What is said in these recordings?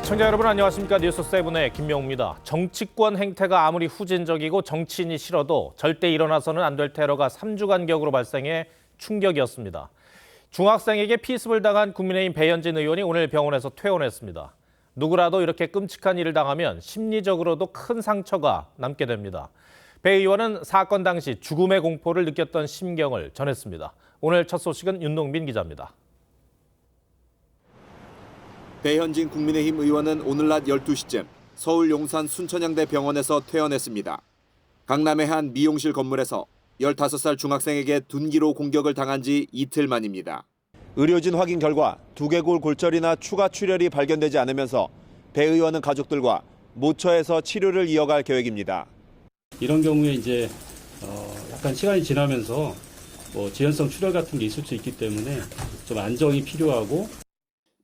시청자 여러분 안녕하십니까. 뉴스7의 김명우입니다. 정치권 행태가 아무리 후진적이고 정치인이 싫어도 절대 일어나서는 안 될 테러가 3주 간격으로 발생해 충격이었습니다. 중학생에게 피습을 당한 국민의힘 배현진 의원이 오늘 병원에서 퇴원했습니다. 누구라도 이렇게 끔찍한 일을 당하면 심리적으로도 큰 상처가 남게 됩니다. 배 의원은 사건 당시 죽음의 공포를 느꼈던 심경을 전했습니다. 오늘 첫 소식은 윤동빈 기자입니다. 배현진 국민의힘 의원은 오늘 낮 12시쯤 서울 용산 순천향대 병원에서 퇴원했습니다. 강남의 한 미용실 건물에서 15살 중학생에게 둔기로 공격을 당한 지 이틀 만입니다. 의료진 확인 결과 두개골 골절이나 추가 출혈이 발견되지 않으면서 배 의원은 가족들과 모처에서 치료를 이어갈 계획입니다. 이런 경우에 이제 약간 시간이 지나면서 지연성 출혈 같은 게 있을 수 있기 때문에 좀 안정이 필요하고.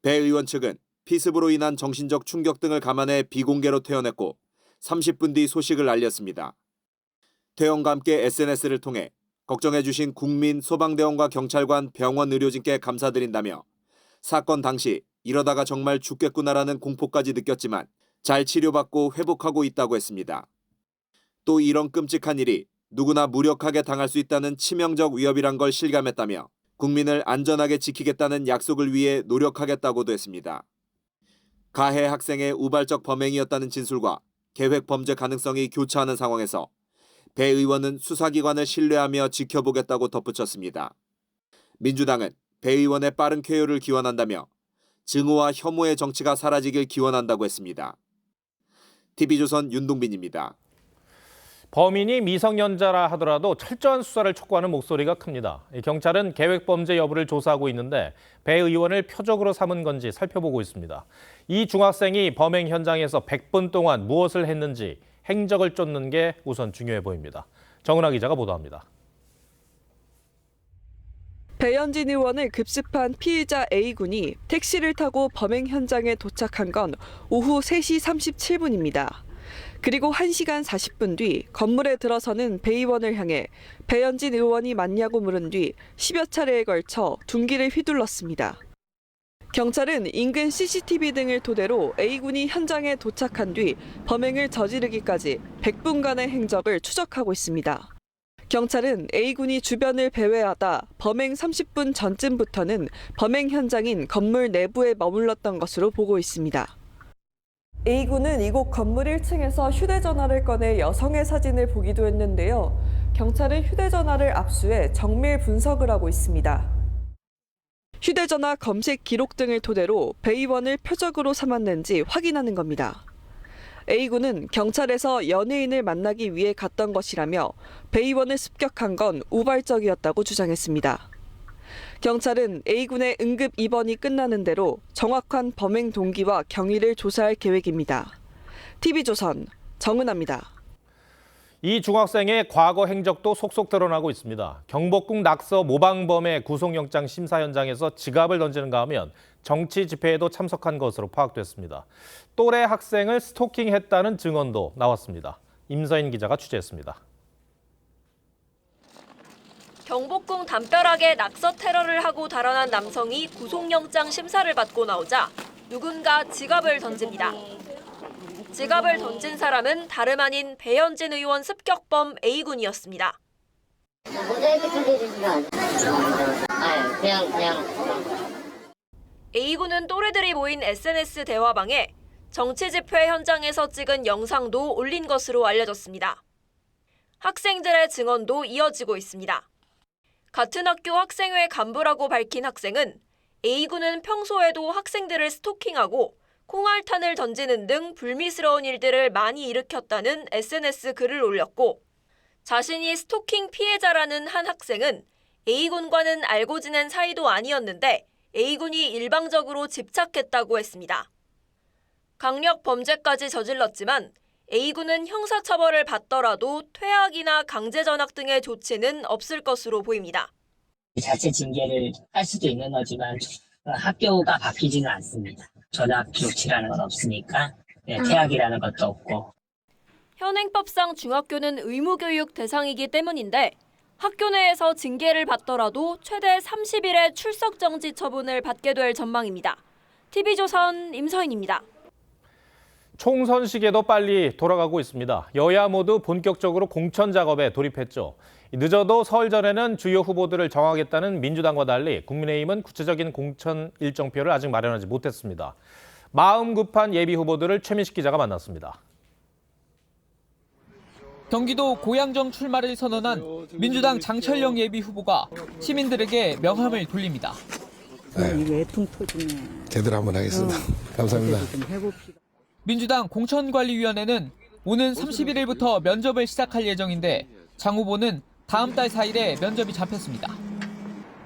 배 의원 측은 피습으로 인한 정신적 충격 등을 감안해 비공개로 퇴원했고 30분 뒤 소식을 알렸습니다. 퇴원과 함께 SNS를 통해 걱정해 주신 국민, 소방대원과 경찰관, 병원 의료진께 감사드린다며 사건 당시 이러다가 정말 죽겠구나라는 공포까지 느꼈지만 잘 치료받고 회복하고 있다고 했습니다. 또 이런 끔찍한 일이 누구나 무력하게 당할 수 있다는 치명적 위협이란 걸 실감했다며 국민을 안전하게 지키겠다는 약속을 위해 노력하겠다고도 했습니다. 가해 학생의 우발적 범행이었다는 진술과 계획 범죄 가능성이 교차하는 상황에서 배 의원은 수사기관을 신뢰하며 지켜보겠다고 덧붙였습니다. 민주당은 배 의원의 빠른 쾌유를 기원한다며 증오와 혐오의 정치가 사라지길 기원한다고 했습니다. TV조선 윤동빈입니다. 범인이 미성년자라 하더라도 철저한 수사를 촉구하는 목소리가 큽니다. 경찰은 계획범죄 여부를 조사하고 있는데 배 의원을 표적으로 삼은 건지 살펴보고 있습니다. 이 중학생이 범행 현장에서 100분 동안 무엇을 했는지 행적을 쫓는 게 우선 중요해 보입니다. 정은하 기자가 보도합니다. 배현진 의원을 급습한 피의자 A군이 택시를 타고 범행 현장에 도착한 건 오후 3시 37분입니다. 그리고 1시간 40분 뒤 건물에 들어서는 배 의원을 향해 배현진 의원이 맞냐고 물은 뒤 10여 차례에 걸쳐 둔기를 휘둘렀습니다. 경찰은 인근 CCTV 등을 토대로 A군이 현장에 도착한 뒤 범행을 저지르기까지 100분간의 행적을 추적하고 있습니다. 경찰은 A군이 주변을 배회하다 범행 30분 전쯤부터는 범행 현장인 건물 내부에 머물렀던 것으로 보고 있습니다. A군은 이곳 건물 1층에서 휴대전화를 꺼내 여성의 사진을 보기도 했는데요. 경찰은 휴대전화를 압수해 정밀 분석을 하고 있습니다. 휴대전화 검색 기록 등을 토대로 배 의원을 표적으로 삼았는지 확인하는 겁니다. A군은 경찰에서 연예인을 만나기 위해 갔던 것이라며 배 의원을 습격한 건 우발적이었다고 주장했습니다. 경찰은 A군의 응급 입원이 끝나는 대로 정확한 범행 동기와 경위를 조사할 계획입니다. TV조선 정은하입니다. 이 중학생의 과거 행적도 속속 드러나고 있습니다. 경복궁 낙서 모방범의 구속영장 심사 현장에서 지갑을 던지는가 하면 정치 집회에도 참석한 것으로 파악됐습니다. 또래 학생을 스토킹했다는 증언도 나왔습니다. 임서인 기자가 취재했습니다. 경복궁 담벼락에 낙서 테러를 하고 달아난 남성이 구속영장 심사를 받고 나오자 누군가 지갑을 던집니다. 지갑을 던진 사람은 다름 아닌 배현진 의원 습격범 A군이었습니다. A군은 또래들이 모인 SNS 대화방에 정치 집회 현장에서 찍은 영상도 올린 것으로 알려졌습니다. 학생들의 증언도 이어지고 있습니다. 같은 학교 학생회 간부라고 밝힌 학생은 A군은 평소에도 학생들을 스토킹하고 콩알탄을 던지는 등 불미스러운 일들을 많이 일으켰다는 SNS 글을 올렸고 자신이 스토킹 피해자라는 한 학생은 A군과는 알고 지낸 사이도 아니었는데 A군이 일방적으로 집착했다고 했습니다. 강력 범죄까지 저질렀지만 A군은 형사처벌을 받더라도 퇴학이나 강제전학 등의 조치는 없을 것으로 보입니다. 자체 징계를 할 수도 있는 거지만 학교가 바뀌지는 않습니다. 전학 조치라는 건 없으니까 퇴학이라는 것도 없고. 현행법상 중학교는 의무교육 대상이기 때문인데 학교 내에서 징계를 받더라도 최대 30일의 출석 정지 처분을 받게 될 전망입니다. TV조선 임서인입니다. 총선 시기에도 빨리 돌아가고 있습니다. 여야 모두 본격적으로 공천 작업에 돌입했죠. 늦어도 설 전에는 주요 후보들을 정하겠다는 민주당과 달리 국민의힘은 구체적인 공천 일정표를 아직 마련하지 못했습니다. 마음 급한 예비 후보들을 최민식 기자가 만났습니다. 경기도 고양정 출마를 선언한 민주당 장철영 예비 후보가 시민들에게 명함을 돌립니다. 이거 애풍 터지네. 제대로 한번 하겠습니다. 감사합니다. 좀 해봅시다. 민주당 공천관리위원회는 오는 31일부터 면접을 시작할 예정인데 장 후보는 다음 달 4일에 면접이 잡혔습니다.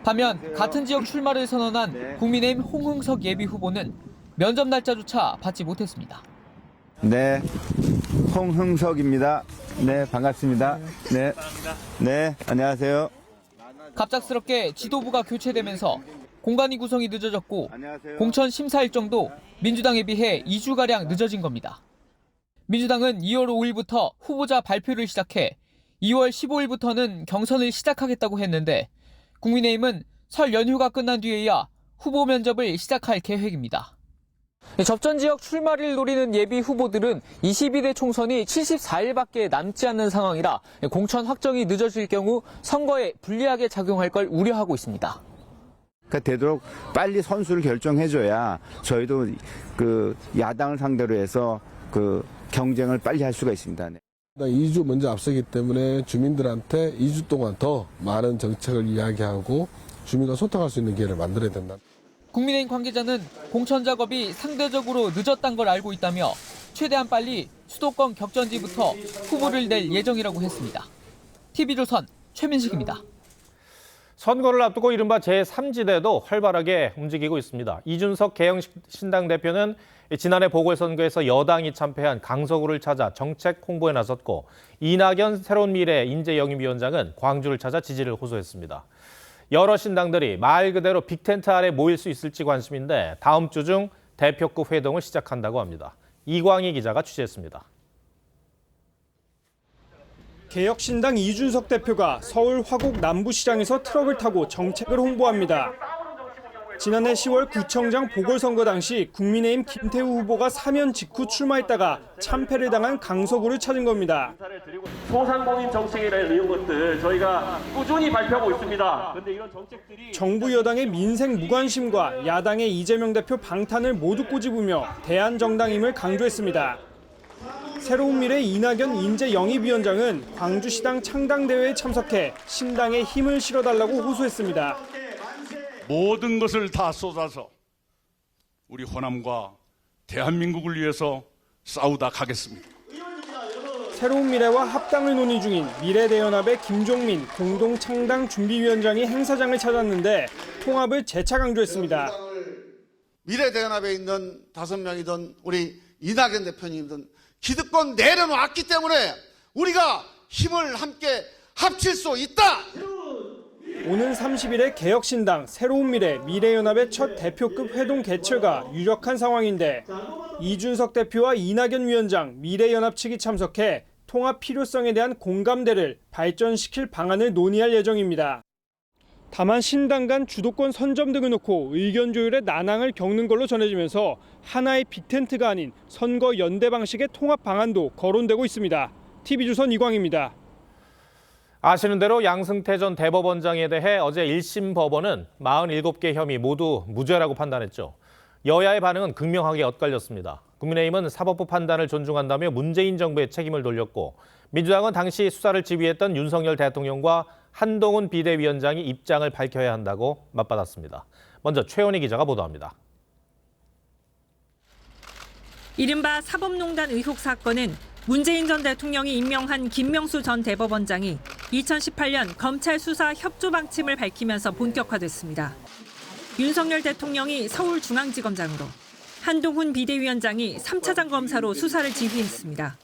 반면 같은 지역 출마를 선언한 국민의힘 홍흥석 예비 후보는 면접 날짜조차 받지 못했습니다. 네, 홍흥석입니다. 네, 반갑습니다. 네, 안녕하세요. 갑작스럽게 지도부가 교체되면서 공관위 구성이 늦어졌고 공천 심사 일정도 민주당에 비해 2주가량 늦어진 겁니다. 민주당은 2월 5일부터 후보자 발표를 시작해 2월 15일부터는 경선을 시작하겠다고 했는데 국민의힘은 설 연휴가 끝난 뒤에야 후보 면접을 시작할 계획입니다. 접전 지역 출마를 노리는 예비 후보들은 22대 총선이 74일밖에 남지 않는 상황이라 공천 확정이 늦어질 경우 선거에 불리하게 작용할 걸 우려하고 있습니다. 그러니까 되도록 빨리 선수를 결정해줘야 저희도 그 야당을 상대로 해서 그 경쟁을 빨리 할 수가 있습니다. 2주 먼저 앞서기 때문에 주민들한테 2주 동안 더 많은 정책을 이야기하고 주민과 소통할 수 있는 기회를 만들어야 된다. 국민의힘 관계자는 공천 작업이 상대적으로 늦었다는 걸 알고 있다며 최대한 빨리 수도권 격전지부터 후보를 낼 예정이라고 했습니다. TV조선 최민식입니다. 선거를 앞두고 이른바 제3지대도 활발하게 움직이고 있습니다. 이준석 개혁신당 대표는 지난해 보궐선거에서 여당이 참패한 강서구를 찾아 정책 홍보에 나섰고 이낙연 새로운미래 인재영입위원장은 광주를 찾아 지지를 호소했습니다. 여러 신당들이 말 그대로 빅텐트 아래 모일 수 있을지 관심인데 다음 주 중 대표급 회동을 시작한다고 합니다. 이광희 기자가 취재했습니다. 개혁신당 이준석 대표가 서울 화곡 남부시장에서 트럭을 타고 정책을 홍보합니다. 지난해 10월 구청장 보궐선거 당시 국민의힘 김태우 후보가 사면 직후 출마했다가 참패를 당한 강서구를 찾은 겁니다. 소상공인 정책이라는 이런 것들 저희가 꾸준히 발표하고 있습니다. 그런데 이런 정책들이 정부 여당의 민생 무관심과 야당의 이재명 대표 방탄을 모두 꼬집으며 대안정당임을 강조했습니다. 새로운미래 이낙연 인재영입위원장은 광주시당 창당대회에 참석해 신당에 힘을 실어달라고 호소했습니다. 모든 것을 다 쏟아서 우리 호남과 대한민국을 위해서 싸우다 가겠습니다. 새로운미래와 합당을 논의 중인 미래대연합의 김종민 공동창당준비위원장이 행사장을 찾았는데 통합을 재차 강조했습니다. 미래대연합에 있는 5명이든 우리 이낙연 대표님이든 기득권 내려놓았기 때문에 우리가 힘을 함께 합칠 수 있다. 오는 30일에 개혁신당, 새로운미래, 미래연합의 첫 대표급 회동 개최가 유력한 상황인데 이준석 대표와 이낙연 위원장, 미래연합 측이 참석해 통합 필요성에 대한 공감대를 발전시킬 방안을 논의할 예정입니다. 다만 신당 간 주도권 선점 등을 놓고 의견 조율에 난항을 겪는 걸로 전해지면서 하나의 빅텐트가 아닌 선거 연대 방식의 통합 방안도 거론되고 있습니다. TV조선 이광희입니다. 아시는 대로 양승태 전 대법원장에 대해 어제 1심 법원은 47개 혐의 모두 무죄라고 판단했죠. 여야의 반응은 극명하게 엇갈렸습니다. 국민의힘은 사법부 판단을 존중한다며 문재인 정부의 책임을 돌렸고 민주당은 당시 수사를 지휘했던 윤석열 대통령과 한동훈 비대위원장이 입장을 밝혀야 한다고 맞받았습니다. 먼저 최원희 기자가 보도합니다. 이른바 사법농단 의혹 사건은 문재인 전 대통령이 임명한 김명수 전 대법원장이 2018년 검찰 수사 협조 방침을 밝히면서 본격화됐습니다. 윤석열 대통령이 서울중앙지검장으로, 한동훈 비대위원장이 3차장 검사로 수사를 지휘했습니다.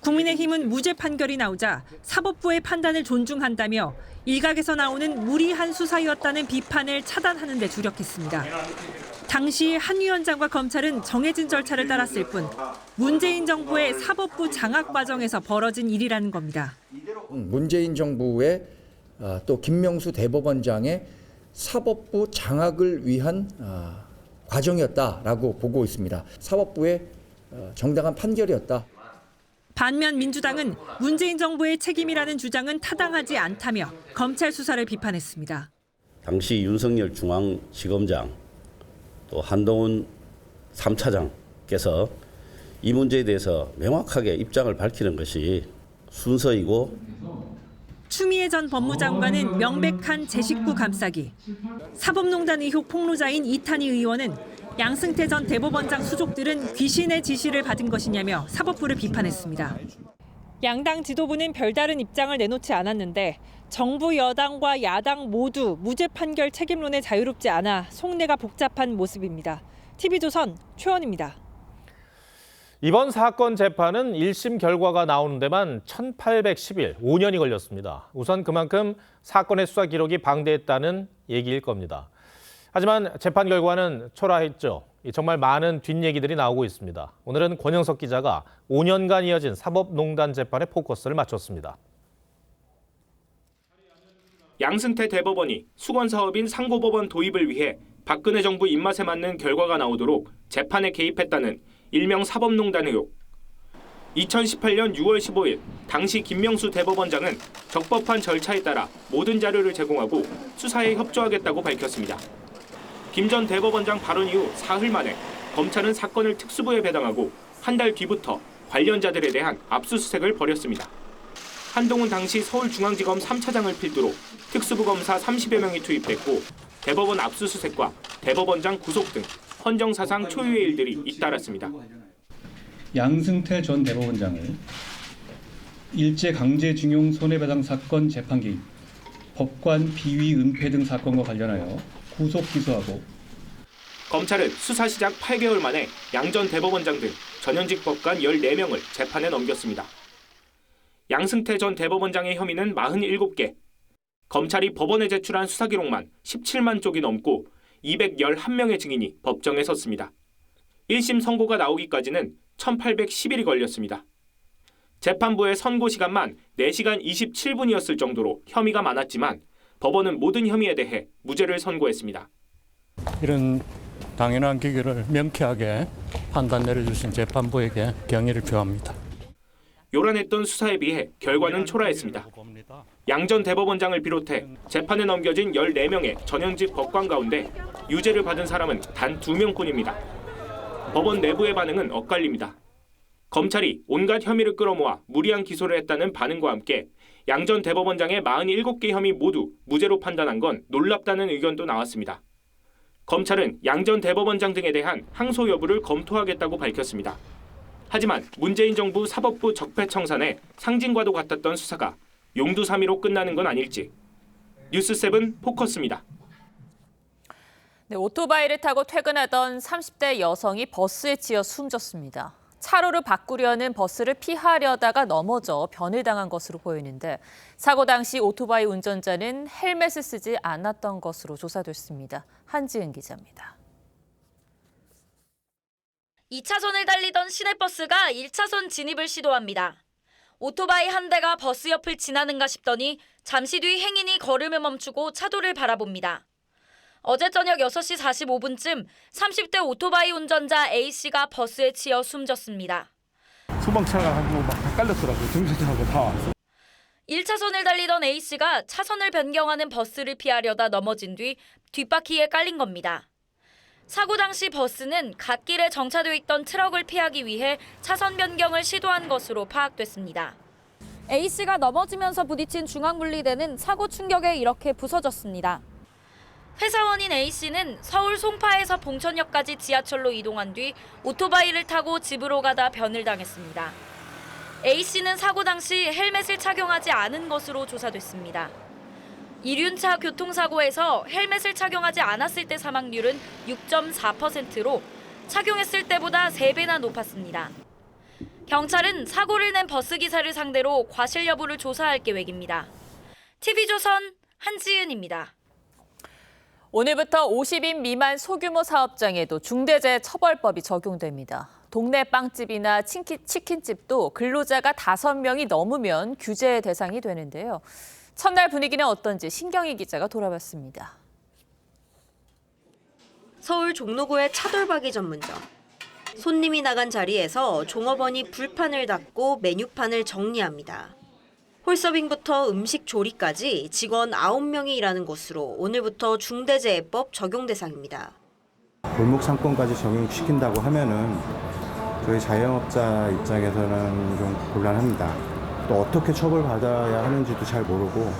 국민의힘은 무죄 판결이 나오자 사법부의 판단을 존중한다며 일각에서 나오는 무리한 수사였다는 비판을 차단하는 데 주력했습니다. 당시 한 위원장과 검찰은 정해진 절차를 따랐을 뿐 문재인 정부의 사법부 장악 과정에서 벌어진 일이라는 겁니다. 문재인 정부의 또 김명수 대법원장의 사법부 장악을 위한 과정이었다라고 보고 있습니다. 사법부의 정당한 판결이었다. 반면 민주당은 문재인 정부의 책임이라는 주장은 타당하지 않다며 검찰 수사를 비판했습니다. 당시 윤석열 중앙지검장 또 한동훈 3차장께서 이 문제에 대해서 명확하게 입장을 밝히는 것이 순서이고 추미애 전 법무장관은 명백한 제 식구 감싸기. 사법농단 의혹 폭로자인 이탄희 의원은 양승태 전 대법원장 수족들은 귀신의 지시를 받은 것이냐며 사법부를 비판했습니다. 양당 지도부는 별다른 입장을 내놓지 않았는데 정부 여당과 야당 모두 무죄 판결 책임론에 자유롭지 않아 속내가 복잡한 모습입니다. TV조선 최원입니다. 이번 사건 재판은 1심 결과가 나오는 데만 1810일, 5년이 걸렸습니다. 우선 그만큼 사건의 수사 기록이 방대했다는 얘기일 겁니다. 하지만 재판 결과는 초라했죠. 정말 많은 뒷얘기들이 나오고 있습니다. 오늘은 권영석 기자가 5년간 이어진 사법농단 재판에 포커스를 맞췄습니다. 양승태 대법원이 수건사업인 상고법원 도입을 위해 박근혜 정부 입맛에 맞는 결과가 나오도록 재판에 개입했다는 일명 사법농단 의혹. 2018년 6월 15일 당시 김명수 대법원장은 적법한 절차에 따라 모든 자료를 제공하고 수사에 협조하겠다고 밝혔습니다. 김 전 대법원장 발언 이후 사흘 만에 검찰은 사건을 특수부에 배당하고 한 달 뒤부터 관련자들에 대한 압수수색을 벌였습니다. 한동훈 당시 서울중앙지검 3차장을 필두로 특수부 검사 30여 명이 투입됐고 대법원 압수수색과 대법원장 구속 등 헌정사상 초유의 일들이 잇따랐습니다. 양승태 전 대법원장을 일제강제징용 손해배상 사건 재판 개입, 법관 비위 은폐 등 사건과 관련하여 구속 기소하고 검찰은 수사 시작 8개월 만에 양 전 대법원장 등 전현직 법관 14명을 재판에 넘겼습니다. 양승태 전 대법원장의 혐의는 47개, 검찰이 법원에 제출한 수사 기록만 17만 쪽이 넘고 211명의 증인이 법정에 섰습니다. 1심 선고가 나오기까지는 1810일이 걸렸습니다. 재판부의 선고 시간만 4시간 27분이었을 정도로 혐의가 많았지만 법원은 모든 혐의에 대해 무죄를 선고했습니다. 이런 당연한 기결을 명쾌하게 판단 내려주신 재판부에게 경의를 표합니다. 요란했던 수사에 비해 결과는 초라했습니다. 양 전 대법원장을 비롯해 재판에 넘겨진 14명의 전현직 법관 가운데 유죄를 받은 사람은 단 2명뿐입니다. 법원 내부의 반응은 엇갈립니다. 검찰이 온갖 혐의를 끌어모아 무리한 기소를 했다는 반응과 함께 양 전 대법원장의 47개 혐의 모두 무죄로 판단한 건 놀랍다는 의견도 나왔습니다. 검찰은 양 전 대법원장 등에 대한 항소 여부를 검토하겠다고 밝혔습니다. 하지만 문재인 정부 사법부 적폐청산에 상징과도 같았던 수사가 용두사미로 끝나는 건 아닐지. 뉴스7 포커스입니다. 네, 오토바이를 타고 퇴근하던 30대 여성이 버스에 치여 숨졌습니다. 차로를 바꾸려는 버스를 피하려다가 넘어져 변을 당한 것으로 보이는데 사고 당시 오토바이 운전자는 헬멧을 쓰지 않았던 것으로 조사됐습니다. 한지은 기자입니다. 2차선을 달리던 시내버스가 1차선 진입을 시도합니다. 오토바이 한 대가 버스 옆을 지나는가 싶더니 잠시 뒤 행인이 걸음을 멈추고 차도를 바라봅니다. 어제 저녁 6시 45분쯤 30대 오토바이 운전자 A씨가 버스에 치여 숨졌습니다. 소방차가 막 깔렸더라고요. 경찰차하고 다 와서. 1차선을 달리던 A씨가 차선을 변경하는 버스를 피하려다 넘어진 뒤 뒷바퀴에 깔린 겁니다. 사고 당시 버스는 갓길에 정차돼 있던 트럭을 피하기 위해 차선 변경을 시도한 것으로 파악됐습니다. A씨가 넘어지면서 부딪힌 중앙분리대는 사고 충격에 이렇게 부서졌습니다. 회사원인 A씨는 서울 송파에서 봉천역까지 지하철로 이동한 뒤 오토바이를 타고 집으로 가다 변을 당했습니다. A씨는 사고 당시 헬멧을 착용하지 않은 것으로 조사됐습니다. 이륜차 교통사고에서 헬멧을 착용하지 않았을 때 사망률은 6.4%로 착용했을 때보다 3배나 높았습니다. 경찰은 사고를 낸 버스기사를 상대로 과실 여부를 조사할 계획입니다. TV조선 한지은입니다. 오늘부터 50인 미만 소규모 사업장에도 중대재해처벌법이 적용됩니다. 동네 빵집이나 치킨집도 근로자가 5명이 넘으면 규제 대상이 되는데요. 첫날 분위기는 어떤지 신경희 기자가 돌아봤습니다. 서울 종로구의 차돌박이 전문점. 손님이 나간 자리에서 종업원이 불판을 닫고 메뉴판을 정리합니다. 홀서빙부터 음식 조리까지 직원 9명이 일하는 곳으로 오늘부터 중대재해법 적용 대상입니다. 골목 상권까지 적용시킨다고 하면은 저희 자영업자 입장에서는 좀 곤란합니다. 또 어떻게 처벌받아야 하는지도 잘 모르고.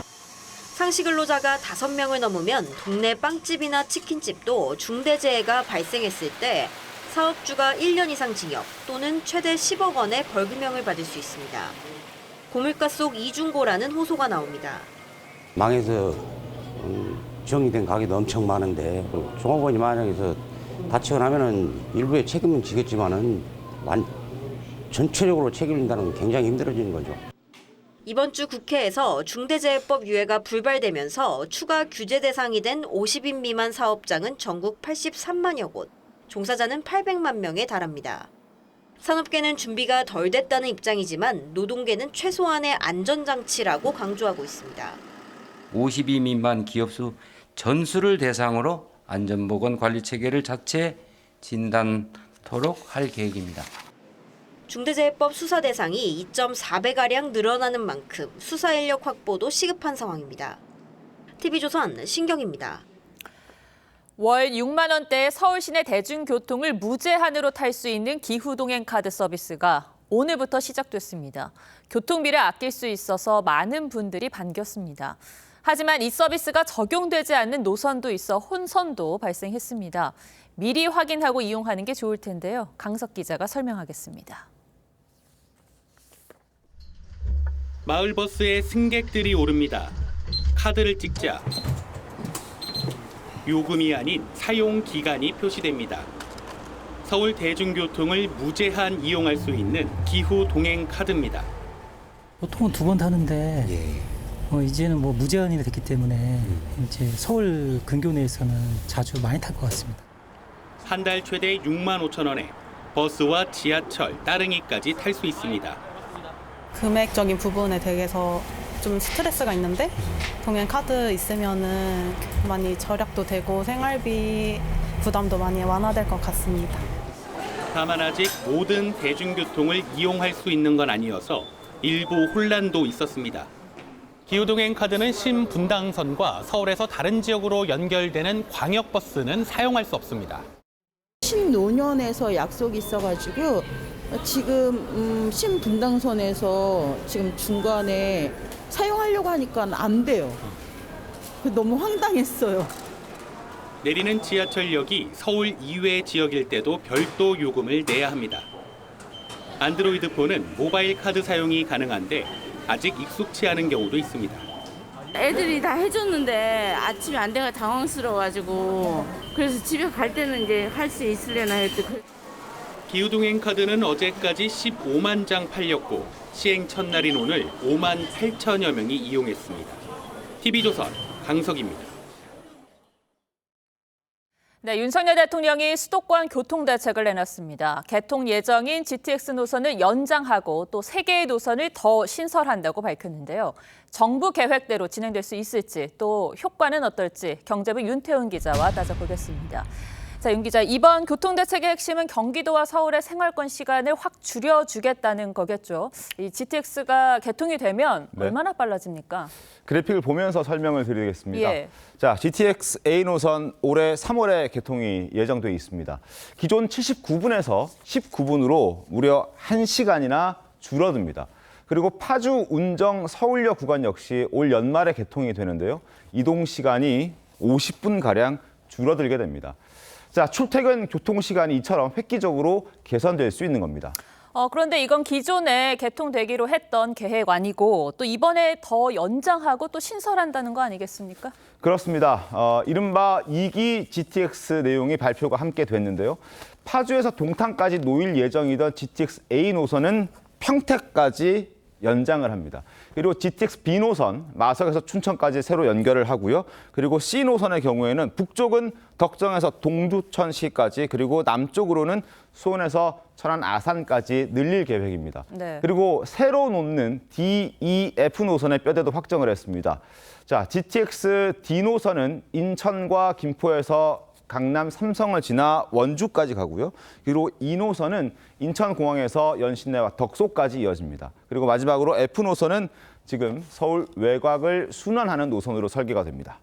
상시 근로자가 5명을 넘으면 동네 빵집이나 치킨집도 중대재해가 발생했을 때 사업주가 1년 이상 징역 또는 최대 10억 원의 벌금형을 받을 수 있습니다. 고물가 속 이중고라는 호소가 나옵니다. 망해서 정리된 가게도 엄청 많은데 종업원이 만약에서 다치거나 하면은 일부의 책임은 지겠지만은 전체적으로 책임진다는 건 굉장히 힘들어지는 거죠. 이번 주 국회에서 중대재해법 유예가 불발되면서 추가 규제 대상이 된 50인 미만 사업장은 전국 83만여 곳, 종사자는 800만 명에 달합니다. 산업계는 준비가 덜 됐다는 입장이지만 노동계는 최소한의 안전장치라고 강조하고 있습니다. 52 미만 기업 수 전수를 대상으로 안전보건관리체계를 자체 진단토록 할 계획입니다. 중대재해법 수사 대상이 2.4배가량 늘어나는 만큼 수사 인력 확보도 시급한 상황입니다. TV조선 신경입니다. 월 6만 원대의 서울 시내 대중교통을 무제한으로 탈 수 있는 기후동행 카드 서비스가 오늘부터 시작됐습니다. 교통비를 아낄 수 있어서 많은 분들이 반겼습니다. 하지만 이 서비스가 적용되지 않는 노선도 있어 혼선도 발생했습니다. 미리 확인하고 이용하는 게 좋을 텐데요. 강석 기자가 설명하겠습니다. 마을버스에 승객들이 오릅니다. 카드를 찍자 요금이 아닌 사용 기간이 표시됩니다. 서울 대중교통을 무제한 이용할 수 있는 기후 동행 카드입니다. 보통은 2번 타는데 이제는 무제한이 됐기 때문에 이제 서울 근교 내에서는 자주 많이 탈 것 같습니다. 한 달 최대 6만 5천 원에 버스와 지하철, 따릉이까지 탈 수 있습니다. 금액적인 부분에 대해서 좀 스트레스가 있는데 동행 카드 있으면은 많이 절약도 되고 생활비 부담도 많이 완화될 것 같습니다. 다만 아직 모든 대중교통을 이용할 수 있는 건 아니어서 일부 혼란도 있었습니다. 기후동행 카드는 신분당선과 서울에서 다른 지역으로 연결되는 광역버스는 사용할 수 없습니다. 신노년에서 약속이 있어가지고 지금 신분당선에서 지금 중간에 사용하려고 하니까 안 돼요. 너무 황당했어요. 내리는 지하철역이 서울 이외 지역일 때도 별도 요금을 내야 합니다. 안드로이드 폰은 모바일 카드 사용이 가능한데 아직 익숙치 않은 경우도 있습니다. 애들이 다 해줬는데 아침에 안 돼가 당황스러워가지고 그래서 집에 갈 때는 이제 할 수 있으려나 했더니 기후동행 카드는 어제까지 15만 장 팔렸고 시행 첫날인 오늘 5만 8천여 명이 이용했습니다. TV조선 강석입니다. 네, 윤석열 대통령이 수도권 교통대책을 내놨습니다. 개통 예정인 GTX 노선을 연장하고 또 3개의 노선을 더 신설한다고 밝혔는데요. 정부 계획대로 진행될 수 있을지 또 효과는 어떨지 경제부 윤태훈 기자와 따져보겠습니다. 자, 윤 기자, 이번 교통대책의 핵심은 경기도와 서울의 생활권 시간을 확 줄여주겠다는 거겠죠. 이 GTX가 개통이 되면 얼마나 빨라집니까? 그래픽을 보면서 설명을 드리겠습니다. 예. 자, GTX A 노선 올해 3월에 개통이 예정돼 있습니다. 기존 79분에서 19분으로 무려 1시간이나 줄어듭니다. 그리고 파주 운정 서울역 구간 역시 올 연말에 개통이 되는데요. 이동 시간이 50분가량 줄어들게 됩니다. 자, 출퇴근 교통 시간이 이처럼 획기적으로 개선될 수 있는 겁니다. 그런데 이건 기존에 개통되기로 했던 계획 아니고 또 이번에 더 연장하고 또 신설한다는 거 아니겠습니까? 그렇습니다. 이른바 2기 GTX 내용이 발표가 함께 됐는데요. 파주에서 동탄까지 놓일 예정이던 GTX A 노선은 평택까지 연장을 합니다. 그리고 GTX B 노선, 마석에서 춘천까지 새로 연결을 하고요. 그리고 C 노선의 경우에는 북쪽은 덕정에서 동두천시까지, 그리고 남쪽으로는 수원에서 천안 아산까지 늘릴 계획입니다. 네. 그리고 새로 놓는 D, E, F 노선의 뼈대도 확정을 했습니다. 자, GTX D 노선은 인천과 김포에서 강남 삼성을 지나 원주까지 가고요. 그리고 2노선은 인천공항에서 연신내와 덕소까지 이어집니다. 그리고 마지막으로 F노선은 지금 서울 외곽을 순환하는 노선으로 설계가 됩니다.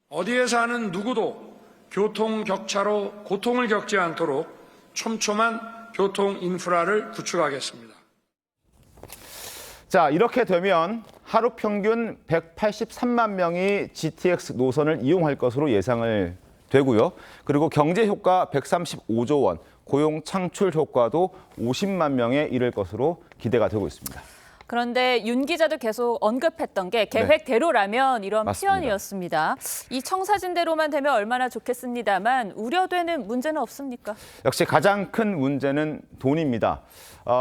어디에 사는 누구도 교통 격차로 고통을 겪지 않도록 촘촘한 교통 인프라를 구축하겠습니다. 자, 이렇게 되면 하루 평균 183만 명이 GTX 노선을 이용할 것으로 예상을 되고요. 그리고 경제 효과 135조 원, 고용 창출 효과도 50만 명에 이를 것으로 기대가 되고 있습니다. 그런데 윤 기자도 계속 언급했던 게 계획대로라면 이런 맞습니다. 표현이었습니다. 이 청사진대로만 되면 얼마나 좋겠습니다만 우려되는 문제는 없습니까? 역시 가장 큰 문제는 돈입니다.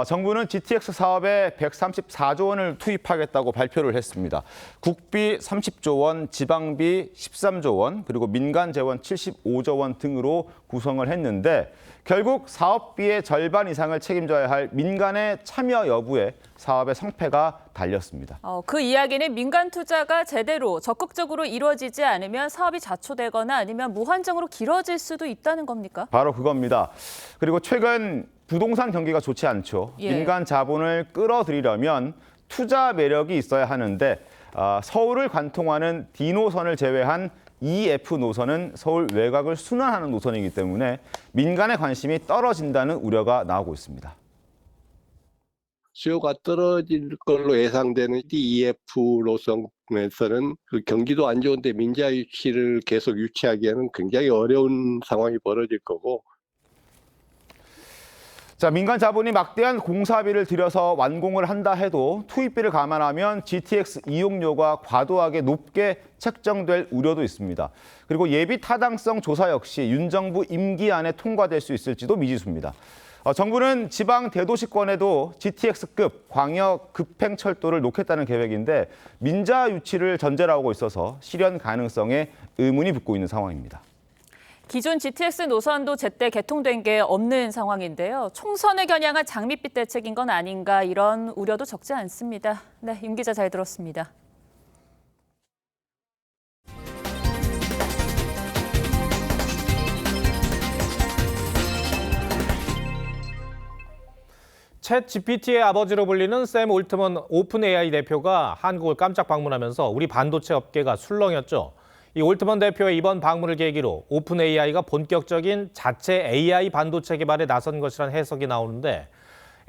정부는 GTX 사업에 134조 원을 투입하겠다고 발표를 했습니다. 국비 30조 원, 지방비 13조 원, 그리고 민간 재원 75조 원 등으로 구성을 했는데 결국 사업비의 절반 이상을 책임져야 할 민간의 참여 여부에 사업의 성패가 달렸습니다. 그 이야기는 민간 투자가 제대로 적극적으로 이루어지지 않으면 사업이 자초되거나 아니면 무한정으로 길어질 수도 있다는 겁니까? 바로 그겁니다. 그리고 최근 부동산 경기가 좋지 않죠. 예. 민간 자본을 끌어들이려면 투자 매력이 있어야 하는데 서울을 관통하는 D노선을 제외한 EF 노선은 서울 외곽을 순환하는 노선이기 때문에 민간의 관심이 떨어진다는 우려가 나오고 있습니다. 수요가 떨어질 걸로 예상되는 EF 노선에서는 그 경기도 안 좋은데 민자 유치를 계속 유치하기에는 굉장히 어려운 상황이 벌어질 거고. 자, 민간 자본이 막대한 공사비를 들여서 완공을 한다 해도 투입비를 감안하면 GTX 이용료가 과도하게 높게 책정될 우려도 있습니다. 그리고 예비 타당성 조사 역시 윤 정부 임기 안에 통과될 수 있을지도 미지수입니다. 정부는 지방 대도시권에도 GTX급 광역 급행철도를 놓겠다는 계획인데 민자 유치를 전제로 하고 있어서 실현 가능성에 의문이 붙고 있는 상황입니다. 기존 GTX 노선도 제때 개통된 게 없는 상황인데요. 총선에 겨냥한 장밋빛 대책인 건 아닌가 이런 우려도 적지 않습니다. 네, 윤 기자 잘 들었습니다. 챗 GPT의 아버지로 불리는 샘 올트먼 오픈 AI 대표가 한국을 깜짝 방문하면서 우리 반도체 업계가 술렁였죠. 이 올트먼 대표의 이번 방문을 계기로 오픈 AI가 본격적인 자체 AI 반도체 개발에 나선 것이라는 해석이 나오는데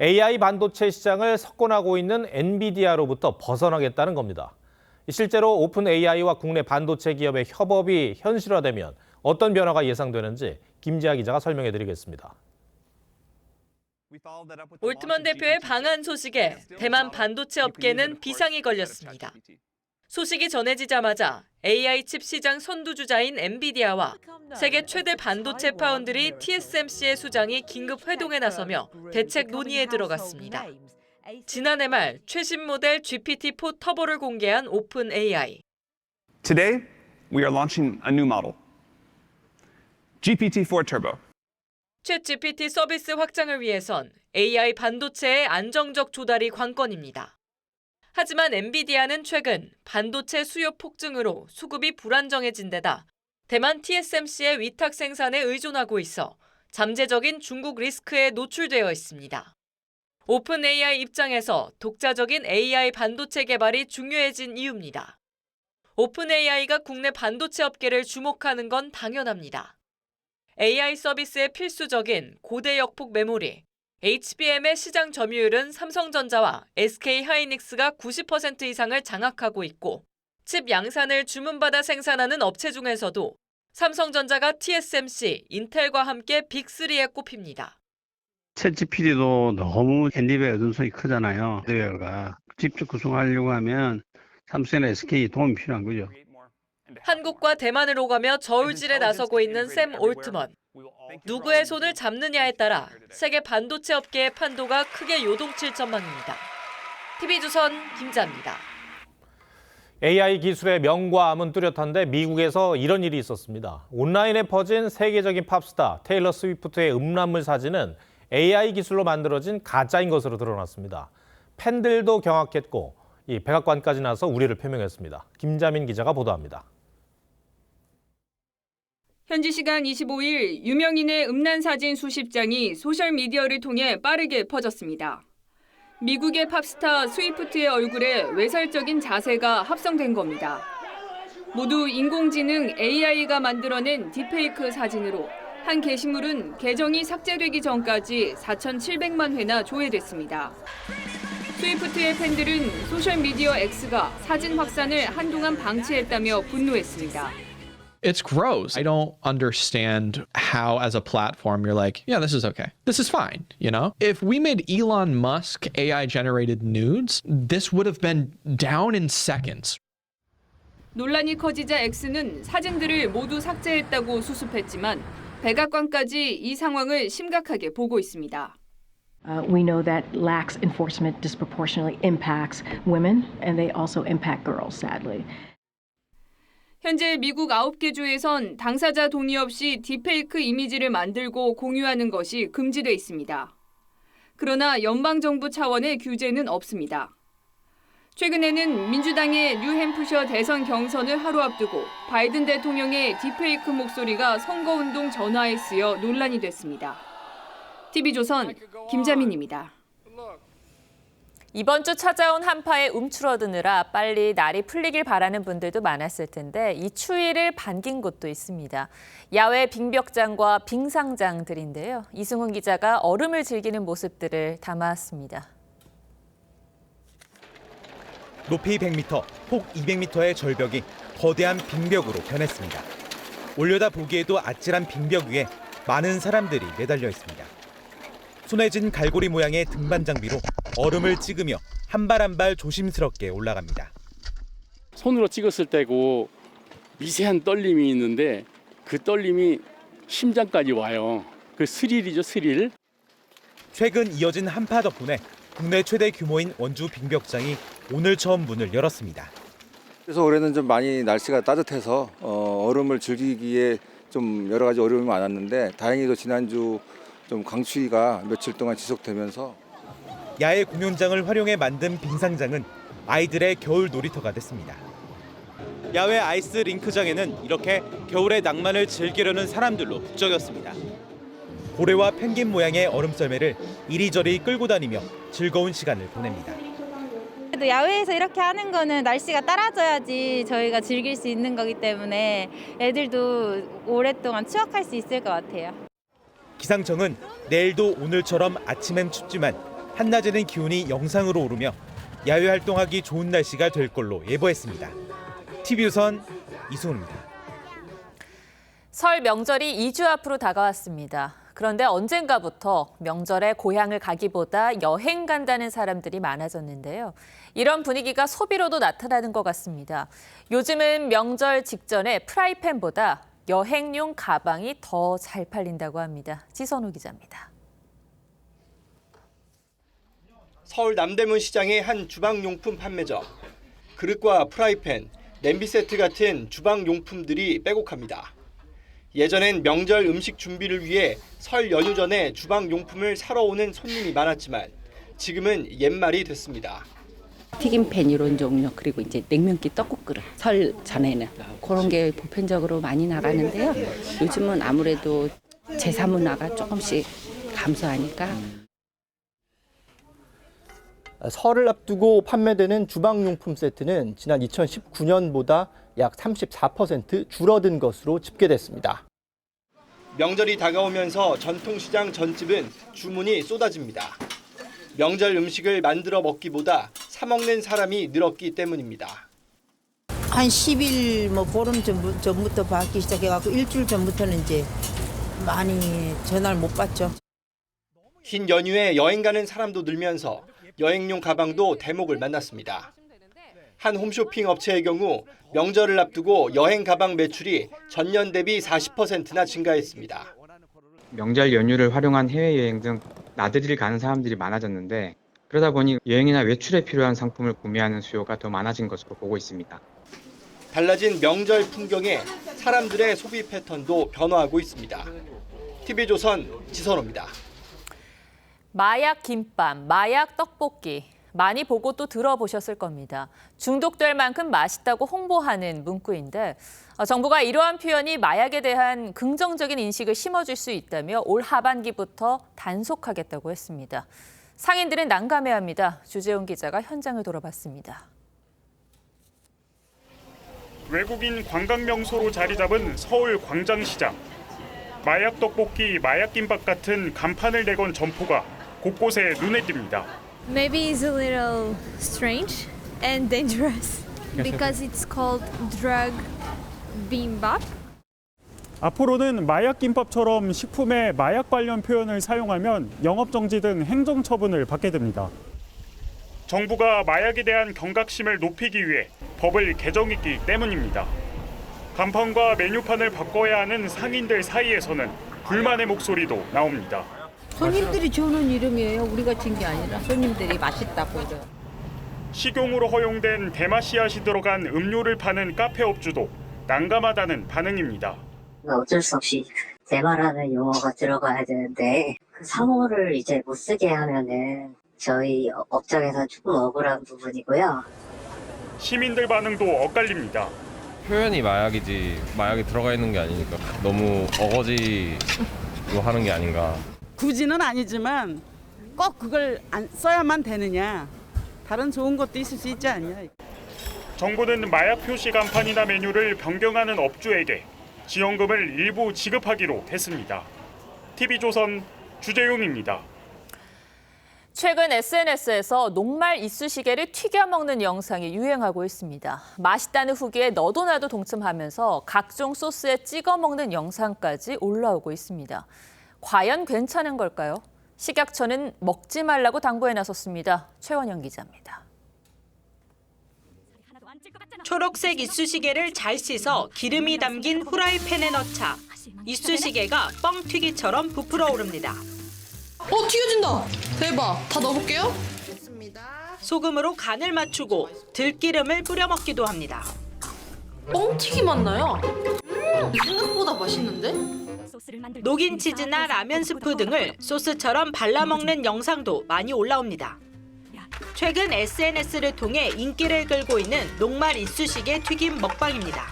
AI 반도체 시장을 석권하고 있는 엔비디아로부터 벗어나겠다는 겁니다. 실제로 오픈 AI와 국내 반도체 기업의 협업이 현실화되면 어떤 변화가 예상되는지 김지아 기자가 설명해드리겠습니다. 올트먼 대표의 방한 소식에 대만 반도체 업계는 비상이 걸렸습니다. 소식이 전해지자마자 AI 칩 시장 선두주자인 엔비디아와 세계 최대 반도체 파운드리 TSMC의 수장이 긴급 회동에 나서며 대책 논의에 들어갔습니다. 지난해 말 최신 모델 GPT-4 터보를 공개한 오픈 AI. Today, we are launching a new model, GPT-4 Turbo. 챗GPT 서비스 확장을 위해선 AI 반도체의 안정적 조달이 관건입니다. 하지만 엔비디아는 최근 반도체 수요 폭증으로 수급이 불안정해진 데다 대만 TSMC의 위탁 생산에 의존하고 있어 잠재적인 중국 리스크에 노출되어 있습니다. 오픈 AI 입장에서 독자적인 AI 반도체 개발이 중요해진 이유입니다. 오픈 AI가 국내 반도체 업계를 주목하는 건 당연합니다. AI 서비스에 필수적인 고대 역폭 메모리, HBM의 시장 점유율은 삼성전자와 SK하이닉스가 90% 이상을 장악하고 있고 칩 양산을 주문받아 생산하는 업체 중에서도 삼성전자가 TSMC, 인텔과 함께 빅3에 꼽힙니다. 챗GPT도 너무 엔비디아 의존성이 크잖아요. 대회가 직접 구성하려고 하면 삼성이나 SK 도움이 필요한 거죠. 한국과 대만을 오가며 저울질에 나서고 있는 샘 올트먼. 누구의 손을 잡느냐에 따라 세계 반도체 업계의 판도가 크게 요동칠 전망입니다. TV조선 김자입니다. AI 기술의 명과암은 뚜렷한데 미국에서 이런 일이 있었습니다. 온라인에 퍼진 세계적인 팝스타 테일러 스위프트의 음란물 사진은 AI 기술로 만들어진 가짜인 것으로 드러났습니다. 팬들도 경악했고 이 백악관까지 나서 우려를 표명했습니다. 김자민 기자가 보도합니다. 현지 시간 25일 유명인의 음란 사진 수십 장이 소셜미디어를 통해 빠르게 퍼졌습니다. 미국의 팝스타 스위프트의 얼굴에 외설적인 자세가 합성된 겁니다. 모두 인공지능 AI가 만들어낸 딥페이크 사진으로 한 게시물은 계정이 삭제되기 전까지 4,700만 회나 조회됐습니다. 스위프트의 팬들은 소셜미디어 X가 사진 확산을 한동안 방치했다며 분노했습니다. It's gross. I don't understand how, as a platform, you're like, yeah, this is okay. This is fine, you know? If we made Elon Musk AI-generated nudes, this would have been down in seconds. 논란이 커지자 X는 사진들을 모두 삭제했다고 수습했지만 백악관까지 이 상황을 심각하게 보고 있습니다. We know that lax enforcement disproportionately impacts women, and they also impact girls, sadly. 현재 미국 9개 주에선 당사자 동의 없이 딥페이크 이미지를 만들고 공유하는 것이 금지돼 있습니다. 그러나 연방정부 차원의 규제는 없습니다. 최근에는 민주당의 뉴햄프셔 대선 경선을 하루 앞두고 바이든 대통령의 딥페이크 목소리가 선거운동 전화에 쓰여 논란이 됐습니다. TV조선 김자민입니다. 이번 주 찾아온 한파에 움츠러드느라 빨리 날이 풀리길 바라는 분들도 많았을 텐데 이 추위를 반긴 곳도 있습니다. 야외 빙벽장과 빙상장들인데요. 이승훈 기자가 얼음을 즐기는 모습들을 담아왔습니다. 높이 100m, 폭 200m의 절벽이 거대한 빙벽으로 변했습니다. 올려다 보기에도 아찔한 빙벽 위에 많은 사람들이 매달려 있습니다. 손에 쥔 갈고리 모양의 등반 장비로 얼음을 찍으며 한 발 한 발 조심스럽게 올라갑니다. 손으로 찍었을 때고 미세한 떨림이 있는데 그 떨림이 심장까지 와요. 그 스릴이죠, 스릴. 최근 이어진 한파 덕분에 국내 최대 규모인 원주 빙벽장이 오늘 처음 문을 열었습니다. 그래서 올해는 좀 많이 날씨가 따뜻해서 얼음을 즐기기에 좀 여러 가지 어려움이 많았는데 다행히도 지난주 좀 강추위가 며칠 동안 지속되면서 야외 공연장을 활용해 만든 빙상장은 아이들의 겨울 놀이터가 됐습니다. 야외 아이스 링크장에는 이렇게 겨울의 낭만을 즐기려는 사람들로 북적였습니다. 고래와 펭귄 모양의 얼음 썰매를 이리저리 끌고 다니며 즐거운 시간을 보냅니다. 그래도 야외에서 이렇게 하는 거는 날씨가 따라져야지 저희가 즐길 수 있는 거기 때문에 애들도 오랫동안 추억할 수 있을 것 같아요. 기상청은 내일도 오늘처럼 아침엔 춥지만 한낮에는 기온이 영상으로 오르며 야외 활동하기 좋은 날씨가 될 걸로 예보했습니다. TV조선 이승훈입니다. 설 명절이 2주 앞으로 다가왔습니다. 그런데 언젠가부터 명절에 고향을 가기보다 여행 간다는 사람들이 많아졌는데요. 이런 분위기가 소비로도 나타나는 것 같습니다. 요즘은 명절 직전에 프라이팬보다 여행용 가방이 더 잘 팔린다고 합니다. 지선우 기자입니다. 서울 남대문 시장의 한 주방용품 판매점. 그릇과 프라이팬, 냄비 세트 같은 주방용품들이 빼곡합니다. 예전엔 명절 음식 준비를 위해 설 연휴 전에 주방용품을 사러 오는 손님이 많았지만 지금은 옛말이 됐습니다. 튀김팬 이런 종류 그리고 이제 냉면기 떡국 그릇 설 전에는 그런 게 보편적으로 많이 나가는데요. 요즘은 아무래도 제사 문화가 조금씩 감소하니까. 설을 앞두고 판매되는 주방용품 세트는 지난 2019년보다 약 34% 줄어든 것으로 집계됐습니다. 명절이 다가오면서 전통시장 전집은 주문이 쏟아집니다. 명절 음식을 만들어 먹기보다 사 먹는 사람이 늘었기 때문입니다. 한 10일 보름 전부터 받기 시작해갖고 일주일 전부터는 이제 많이 전화를 못 받죠. 긴 연휴에 여행 가는 사람도 늘면서 여행용 가방도 대목을 만났습니다. 한 홈쇼핑 업체의 경우 명절을 앞두고 여행 가방 매출이 전년 대비 40%나 증가했습니다. 명절 연휴를 활용한 해외여행 등 나들이를 가는 사람들이 많아졌는데 그러다 보니 여행이나 외출에 필요한 상품을 구매하는 수요가 더 많아진 것으로 보고 있습니다. 달라진 명절 풍경에 사람들의 소비 패턴도 변화하고 있습니다. TV조선 지선호입니다. 마약 김밥, 마약 떡볶이. 많이 보고 또 들어보셨을 겁니다. 중독될 만큼 맛있다고 홍보하는 문구인데 정부가 이러한 표현이 마약에 대한 긍정적인 인식을 심어줄 수 있다며 올 하반기부터 단속하겠다고 했습니다. 상인들은 난감해합니다. 주재훈 기자가 현장을 돌아봤습니다. 외국인 관광 명소로 자리 잡은 서울 광장시장. 마약 떡볶이, 마약 김밥 같은 간판을 내건 점포가 곳곳에 눈에 띕니다. Maybe it's a little strange and dangerous because it's called drug bimbap. 앞으로는 마약 김밥처럼 식품에 마약 관련 표현을 사용하면 영업 정지 등 행정 처분을 받게 됩니다. 정부가 마약에 대한 경각심을 높이기 위해 법을 개정했기 때문입니다. 간판과 메뉴판을 바꿔야 하는 상인들 사이에서는 불만의 목소리도 나옵니다. 손님들이 주는 이름이에요. 우리가 진 게 아니라 손님들이 맛있다고 그래요. 식용으로 허용된 대마씨앗이 들어간 음료를 파는 카페 업주도 난감하다는 반응입니다. 어쩔 수 없이 대마라는 용어가 들어가야 되는데 그 상호를 이제 못 쓰게 하면은 저희 업장에서 조금 억울한 부분이고요. 시민들 반응도 엇갈립니다. 표현이 마약이지 마약이 들어가 있는 게 아니니까 너무 어거지로 하는 게 아닌가. 굳이는 아니지만 꼭 그걸 안 써야만 되느냐. 다른 좋은 것도 있을 수 있지 않냐. 정부는 마약 표시 간판이나 메뉴를 변경하는 업주에게 지원금을 일부 지급하기로 했습니다. TV조선 주재용입니다. 최근 SNS에서 녹말 이쑤시개를 튀겨 먹는 영상이 유행하고 있습니다. 맛있다는 후기에 너도 나도 동참하면서 각종 소스에 찍어 먹는 영상까지 올라오고 있습니다. 과연 괜찮은 걸까요? 식약처는 먹지 말라고 당부에 나섰습니다. 최원영 기자입니다. 초록색 이쑤시개를 잘 씻어 기름이 담긴 후라이팬에 넣자 이쑤시개가 뻥튀기처럼 부풀어 오릅니다. 튀겨진다. 대박. 다 넣어볼게요. 소금으로 간을 맞추고 들기름을 뿌려 먹기도 합니다. 뻥튀기 맛나요? 생각보다 맛있는데? 녹인 치즈나 라면 스프 등을 소스처럼 발라 먹는 영상도 많이 올라옵니다. 최근 SNS를 통해 인기를 끌고 있는 녹말 이쑤시개 튀김 먹방입니다.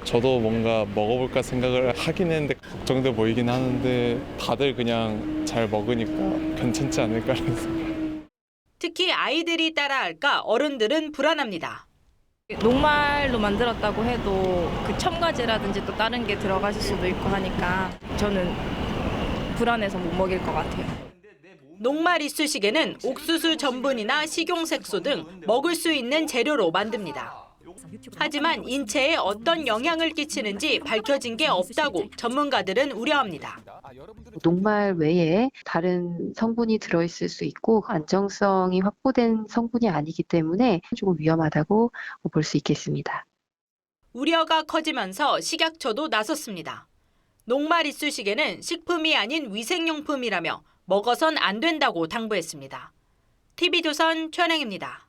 저도 뭔가 먹어볼까 생각을 하긴 했는데 걱정돼 보이긴 하는데 다들 그냥 잘 먹으니까 괜찮지 않을까라는 생각. 특히 아이들이 따라할까 어른들은 불안합니다. 녹말로 만들었다고 해도 그 첨가제라든지 또 다른 게 들어가실 수도 있고 하니까 저는 불안해서 못 먹일 것 같아요. 녹말 이쑤시개는 옥수수 전분이나 식용색소 등 먹을 수 있는 재료로 만듭니다. 하지만 인체에 어떤 영향을 끼치는지 밝혀진 게 없다고 전문가들은 우려합니다. 녹말 외에 다른 성분이 들어있을 수 있고 안정성이 확보된 성분이 아니기 때문에 조금 위험하다고 볼 수 있겠습니다. 우려가 커지면서 식약처도 나섰습니다. 녹말 이쑤시개는 식품이 아닌 위생용품이라며 먹어선 안 된다고 당부했습니다. TV조선 최원영입니다.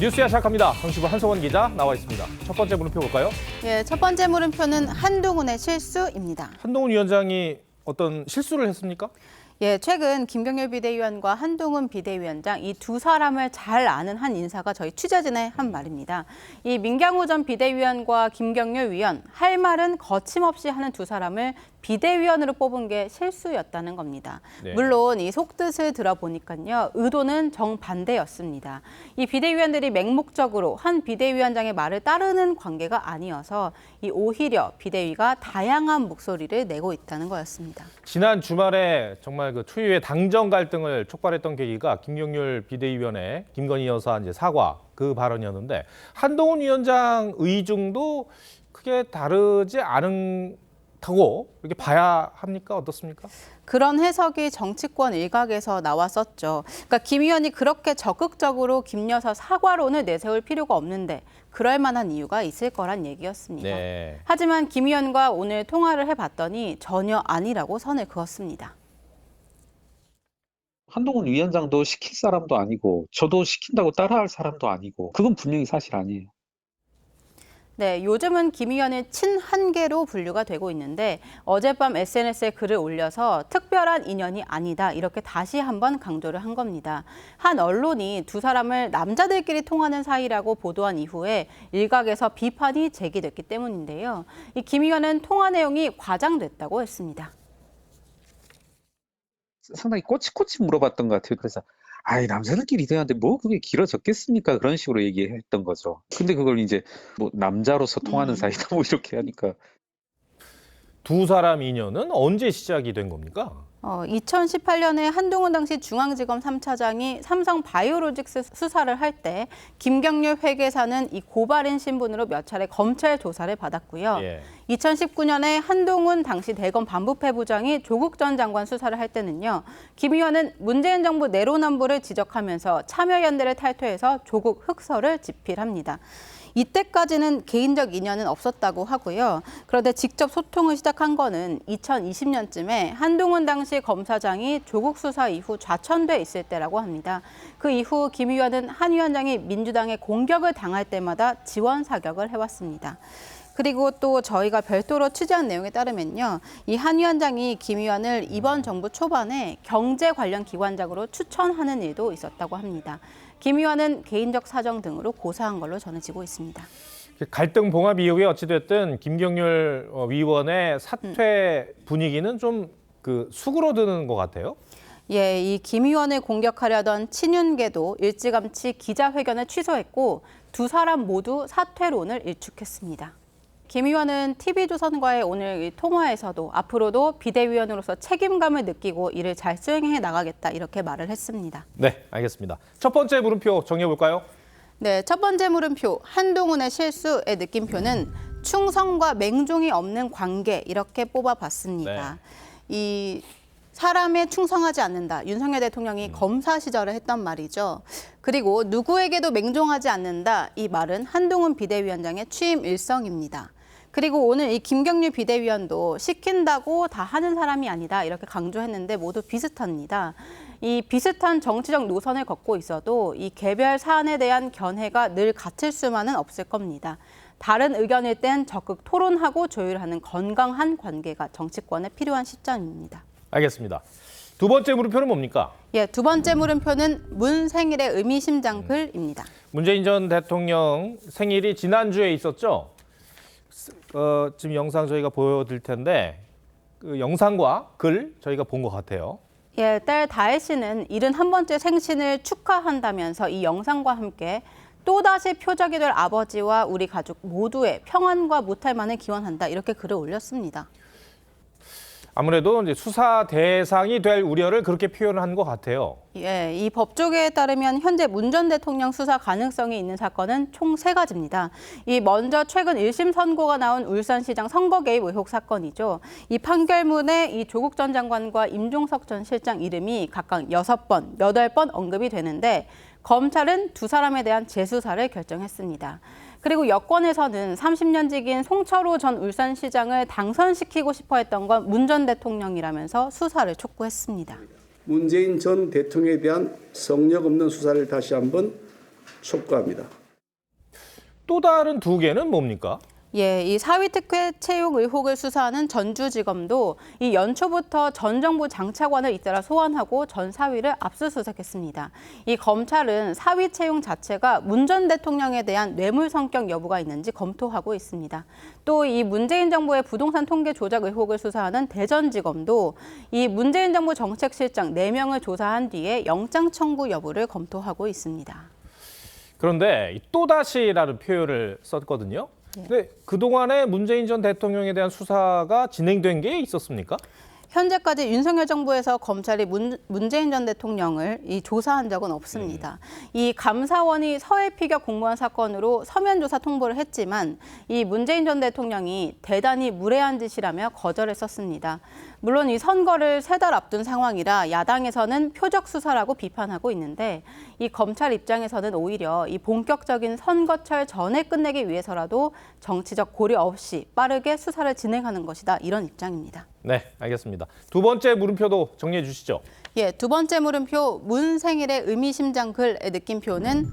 뉴스야 시작합니다. 정치부 한성원 기자 나와 있습니다. 첫 번째 물음표 볼까요? 예, 첫 번째 물음표는 한동훈의 실수입니다. 한동훈 위원장이 어떤 실수를 했습니까? 예, 최근 김경률 비대위원과 한동훈 비대위원장 이 두 사람을 잘 아는 한 인사가 저희 취재진에 한 말입니다. 이 민경호 전 비대위원과 김경률 위원 할 말은 거침없이 하는 두 사람을 비대위원으로 뽑은 게 실수였다는 겁니다. 네. 물론 이 속뜻을 들어보니까요. 의도는 정반대였습니다. 이 비대위원들이 맹목적으로 한 비대위원장의 말을 따르는 관계가 아니어서 이 오히려 비대위가 다양한 목소리를 내고 있다는 거였습니다. 지난 주말에 정말 그 초유의 당정 갈등을 촉발했던 계기가 김경률 비대위원의 김건희 여사 이제 사과 그 발언이었는데 한동훈 위원장 의중도 크게 다르지 않다고 이렇게 봐야 합니까? 어떻습니까? 그런 해석이 정치권 일각에서 나왔었죠. 그러니까 김 의원이 그렇게 적극적으로 김 여사 사과론을 내세울 필요가 없는데 그럴 만한 이유가 있을 거란 얘기였습니다. 네. 하지만 김 의원과 오늘 통화를 해봤더니 전혀 아니라고 선을 그었습니다. 한동훈 위원장도 시킬 사람도 아니고 저도 시킨다고 따라할 사람도 아니고 그건 분명히 사실 아니에요. 네, 요즘은 김 의원은 친한계로 분류가 되고 있는데 어젯밤 SNS에 글을 올려서 특별한 인연이 아니다 이렇게 다시 한번 강조를 한 겁니다. 한 언론이 두 사람을 남자들끼리 통하는 사이라고 보도한 이후에 일각에서 비판이 제기됐기 때문인데요. 이 김 의원은 통화 내용이 과장됐다고 했습니다. 상당히 꼬치꼬치 물어봤던 것 같아요. 그래서 아이 남자들끼리 대화하는데 뭐 그게 길어졌겠습니까? 그런 식으로 얘기했던 거죠. 근데 그걸 이제 뭐 남자로서 통하는 사이다 뭐 이렇게 하니까. 두 사람 인연은 언제 시작이 된 겁니까? 2018년에 한동훈 당시 중앙지검 3차장이 삼성 바이오로직스 수사를 할 때 김경률 회계사는 이 고발인 신분으로 몇 차례 검찰 조사를 받았고요. 2019년에 한동훈 당시 대검 반부패 부장이 조국 전 장관 수사를 할 때는요. 김 의원은 문재인 정부 내로남불을 지적하면서 참여연대를 탈퇴해서 조국 흑서를 집필합니다. 이때까지는 개인적 인연은 없었다고 하고요. 그런데 직접 소통을 시작한 거는 2020년쯤에 한동훈 당시 검사장이 조국 수사 이후 좌천돼 있을 때라고 합니다. 그 이후 김 의원은 한 위원장이 민주당의 공격을 당할 때마다 지원 사격을 해왔습니다. 그리고 또 저희가 별도로 취재한 내용에 따르면요. 이 한 위원장이 김 의원을 이번 정부 초반에 경제 관련 기관장으로 추천하는 일도 있었다고 합니다. 김 의원은 개인적 사정 등으로 고사한 걸로 전해지고 있습니다. 갈등 봉합 이후에 어찌됐든 김경률 위원의 사퇴 분위기는 좀 수그러드는 것 같아요. 예, 이 김 의원을 공격하려던 친윤계도 일찌감치 기자회견을 취소했고 두 사람 모두 사퇴론을 일축했습니다. 김 의원은 TV조선과의 오늘 통화에서도 앞으로도 비대위원으로서 책임감을 느끼고 일을 잘 수행해 나가겠다 이렇게 말을 했습니다. 네, 알겠습니다. 첫 번째 물음표 정해볼까요? 네, 첫 번째 물음표 한동훈의 실수의 느낌표는 충성과 맹종이 없는 관계 이렇게 뽑아봤습니다. 이 사람에 충성하지 않는다. 윤석열 대통령이 검사 시절에 했던 말이죠. 그리고 누구에게도 맹종하지 않는다. 이 말은 한동훈 비대위원장의 취임 일성입니다. 그리고 오늘 이 김경률 비대위원도 시킨다고 다 하는 사람이 아니다 이렇게 강조했는데 모두 비슷합니다. 이 비슷한 정치적 노선을 걷고 있어도 이 개별 사안에 대한 견해가 늘 같을 수만은 없을 겁니다. 다른 의견일 땐 적극 토론하고 조율하는 건강한 관계가 정치권에 필요한 시점입니다. 알겠습니다. 두 번째 물음표는 뭡니까? 예, 두 번째 물음표는 문 생일의 의미심장 글입니다. 문재인 전 대통령 생일이 지난주에 있었죠? 지금 영상 저희가 보여드릴 텐데 그 영상과 글 저희가 본 것 같아요. 예, 딸 다혜 씨는 71번째 생신을 축하한다면서 이 영상과 함께 또다시 표적이 될 아버지와 우리 가족 모두의 평안과 무탈만을 기원한다 이렇게 글을 올렸습니다. 아무래도 이제 수사 대상이 될 우려를 그렇게 표현한 것 같아요. 예, 이 법조계에 따르면 현재 문 전 대통령 수사 가능성이 있는 사건은 총 3가지입니다. 이 먼저 최근 1심 선고가 나온 울산시장 선거 개입 의혹 사건이죠. 이 판결문에 이 조국 전 장관과 임종석 전 실장 이름이 각각 6번, 8번 언급이 되는데 검찰은 두 사람에 대한 재수사를 결정했습니다. 그리고 여권에서는 30년 직인 송철호 전 울산시장을 당선시키고 싶어 했던 건 문 전 대통령이라면서 수사를 촉구했습니다. 문재인 전 대통령에 대한 성역 없는 수사를 다시 한번 촉구합니다. 또 다른 두 개는 뭡니까? 예, 이 사위특혜 채용 의혹을 수사하는 전주지검도 이 연초부터 전 정부 장차관을 잇따라 소환하고 전 사위를 압수수색했습니다. 이 검찰은 사위 채용 자체가 문 전 대통령에 대한 뇌물 성격 여부가 있는지 검토하고 있습니다. 또 이 문재인 정부의 부동산 통계 조작 의혹을 수사하는 대전지검도 이 문재인 정부 정책실장 4명을 조사한 뒤에 영장 청구 여부를 검토하고 있습니다. 그런데 또다시라는 표현을 썼거든요. 근데 그동안에 문재인 전 대통령에 대한 수사가 진행된 게 있었습니까? 현재까지 윤석열 정부에서 검찰이 문재인 전 대통령을 조사한 적은 없습니다. 이 감사원이 서해 피격 공무원 사건으로 서면 조사 통보를 했지만 이 문재인 전 대통령이 대단히 무례한 짓이라며 거절했었습니다. 물론 이 선거를 3달 앞둔 상황이라 야당에서는 표적 수사라고 비판하고 있는데 이 검찰 입장에서는 오히려 이 본격적인 선거철 전에 끝내기 위해서라도 정치적 고려 없이 빠르게 수사를 진행하는 것이다 이런 입장입니다. 네, 알겠습니다. 두 번째 물음표도 정리해 주시죠. 예, 두 번째 물음표 문 생일의 의미심장 글의 느낌표는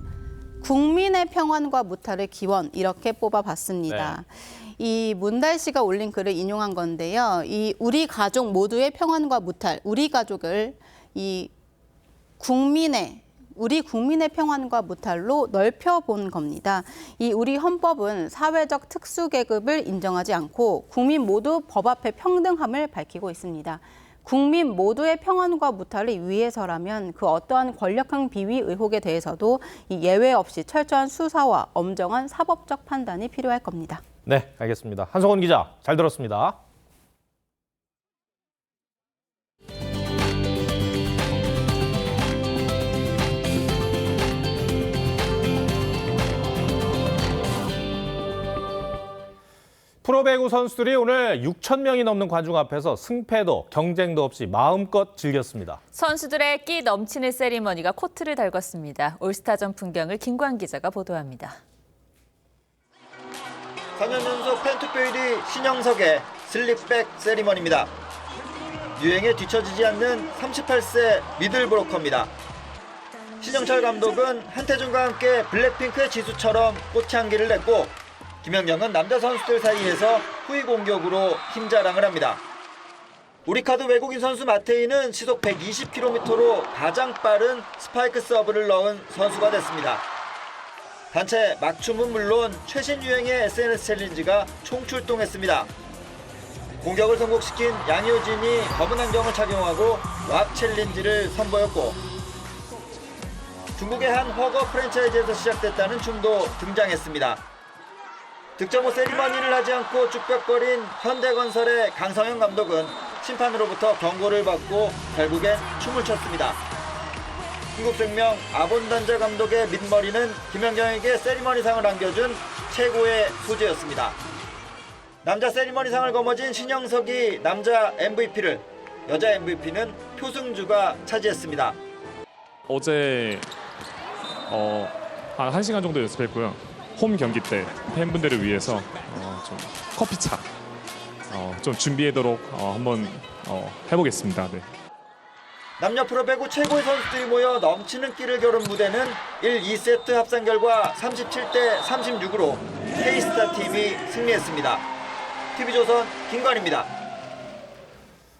국민의 평안과 무탈의 기원 이렇게 뽑아봤습니다. 이 문달 씨가 올린 글을 인용한 건데요. 이 우리 가족 모두의 평안과 무탈, 우리 가족을 우리 국민의 평안과 무탈로 넓혀본 겁니다. 이 우리 헌법은 사회적 특수계급을 인정하지 않고 국민 모두 법 앞에 평등함을 밝히고 있습니다. 국민 모두의 평안과 무탈을 위해서라면 그 어떠한 권력형 비위 의혹에 대해서도 이 예외 없이 철저한 수사와 엄정한 사법적 판단이 필요할 겁니다. 네, 알겠습니다. 한성원 기자, 잘 들었습니다. 프로배구 선수들이 오늘 6천 명이 넘는 관중 앞에서 승패도 경쟁도 없이 마음껏 즐겼습니다. 선수들의 끼 넘치는 세리머니가 코트를 달궜습니다. 올스타전 풍경을 김광 기자가 보도합니다. 4년 연속 펜투필드 신영석의 슬립백 세리머니입니다. 유행에 뒤처지지 않는 38세 미들브로커입니다. 신영철 감독은 한태준과 함께 블랙핑크의 지수처럼 꽃향기를 냈고 김연경은 남자 선수들 사이에서 후위 공격으로 힘자랑을 합니다. 우리카드 외국인 선수 마테이는 시속 120km로 가장 빠른 스파이크 서브를 넣은 선수가 됐습니다. 단체 막춤은 물론 최신 유행의 SNS 챌린지가 총출동했습니다. 공격을 성공시킨 양효진이 검은 안경을 착용하고 왁 챌린지를 선보였고 중국의 한 허거 프랜차이즈에서 시작됐다는 춤도 등장했습니다. 득점 후 세리머니를 하지 않고 쭈뼛거린 현대건설의 강성현 감독은 심판으로부터 경고를 받고 결국엔 춤을 췄습니다. 한국생명 아본단자 감독의 민머리는 김연경에게 세리머니상을 안겨준 최고의 소재였습니다. 남자 세리머니상을 거머쥔 신영석이 남자 MVP를, 여자 MVP는 표승주가 차지했습니다. 어제 한 1시간 정도 연습했고요. 홈 경기 때 팬분들을 위해서 좀 커피차 좀 준비하도록 한번 해보겠습니다. 네. 남녀 프로배구 최고의 선수들이 모여 넘치는 끼를 겨룬 무대는 1, 2세트 합산 결과 37대 36으로 K스타 팀이 승리했습니다. TV조선 김관입니다.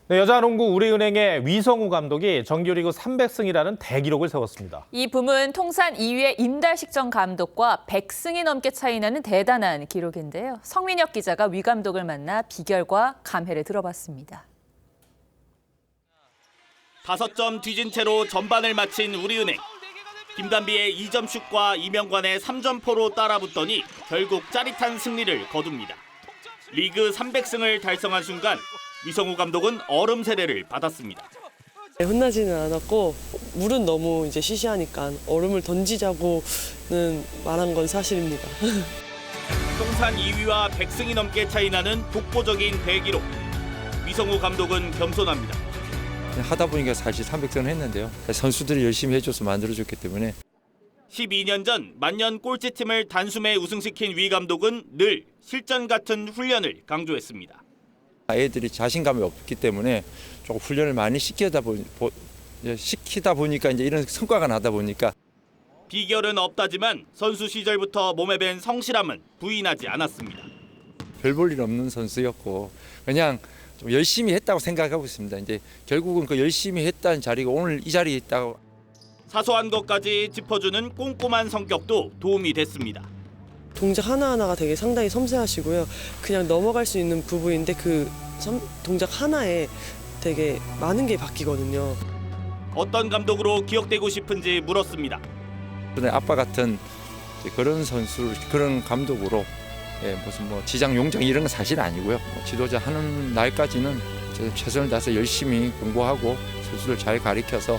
네, 여자농구 우리은행의 위성우 감독이 정규리그 300승이라는 대기록을 세웠습니다. 이 부문 통산 2위의 임달식 전 감독과 100승이 넘게 차이나는 대단한 기록인데요. 성민혁 기자가 위 감독을 만나 비결과 감회를 들어봤습니다. 5점 뒤진 채로 전반을 마친 우리은행. 김단비의 2점 슛과 이명관의 3점포로 따라붙더니 결국 짜릿한 승리를 거둡니다. 리그 300승을 달성한 순간 위성우 감독은 얼음 세례를 받았습니다. 혼나지는 않았고 물은 너무 이제 시시하니까 얼음을 던지자고는 말한 건 사실입니다. 통산 2위와 100승이 넘게 차이나는 독보적인 대기록. 위성우 감독은 겸손합니다. 하다 보니까 사실 300승을 했는데요. 선수들이 열심히 해줘서 만들어줬기 때문에. 12년 전 만년 꼴찌팀을 단숨에 우승시킨 위 감독은 늘 실전 같은 훈련을 강조했습니다. 애들이 자신감이 없기 때문에 조금 훈련을 많이 시키다 보니까 이제 이런 성과가 나다 보니까. 비결은 없다지만 선수 시절부터 몸에 밴 성실함은 부인하지 않았습니다. 별 볼 일 없는 선수였고 그냥 좀 열심히 했다고 생각하고 있습니다. 이제 결국은 그 열심히 했다는 자리가 오늘 이 자리에 있다고. 사소한 것까지 짚어주는 꼼꼼한 성격도 도움이 됐습니다. 동작 하나하나가 되게 상당히 섬세하시고요. 그냥 넘어갈 수 있는 부분인데 그 동작 하나에 되게 많은 게 바뀌거든요. 어떤 감독으로 기억되고 싶은지 물었습니다. 아빠 같은 그런 선수, 그런 감독으로 무슨 지장 용장 이런 건 사실 아니고요. 지도자 하는 날까지는 최선을 다해서 열심히 공부하고 선수들 잘 가르쳐서.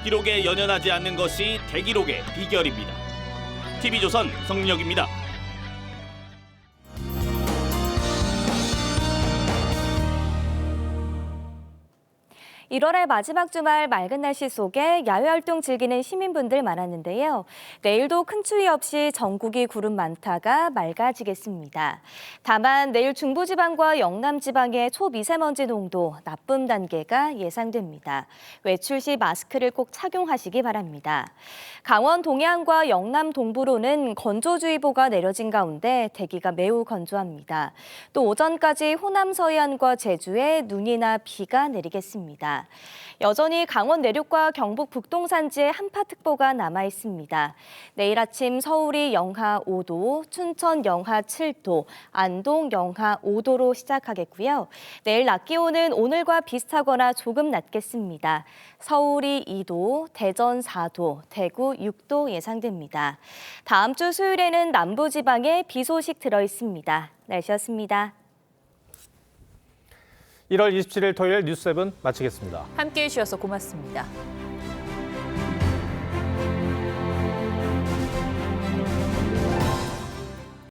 기록에 연연하지 않는 것이 대기록의 비결입니다. TV조선 성민혁입니다. 1월의 마지막 주말 맑은 날씨 속에 야외 활동 즐기는 시민분들 많았는데요. 내일도 큰 추위 없이 전국이 구름 많다가 맑아지겠습니다. 다만 내일 중부지방과 영남지방의 초미세먼지 농도 나쁨 단계가 예상됩니다. 외출 시 마스크를 꼭 착용하시기 바랍니다. 강원 동해안과 영남 동부로는 건조주의보가 내려진 가운데 대기가 매우 건조합니다. 또 오전까지 호남 서해안과 제주에 눈이나 비가 내리겠습니다. 여전히 강원 내륙과 경북 북동산지에 한파특보가 남아 있습니다. 내일 아침 서울이 영하 5도, 춘천 영하 7도, 안동 영하 5도로 시작하겠고요. 내일 낮 기온은 오늘과 비슷하거나 조금 낮겠습니다. 서울이 2도, 대전 4도, 대구 6도 예상됩니다. 다음 주 수요일에는 남부지방에 비 소식 들어 있습니다. 날씨였습니다. 1월 27일 토요일 뉴스7 마치겠습니다. 함께해 주셔서 고맙습니다.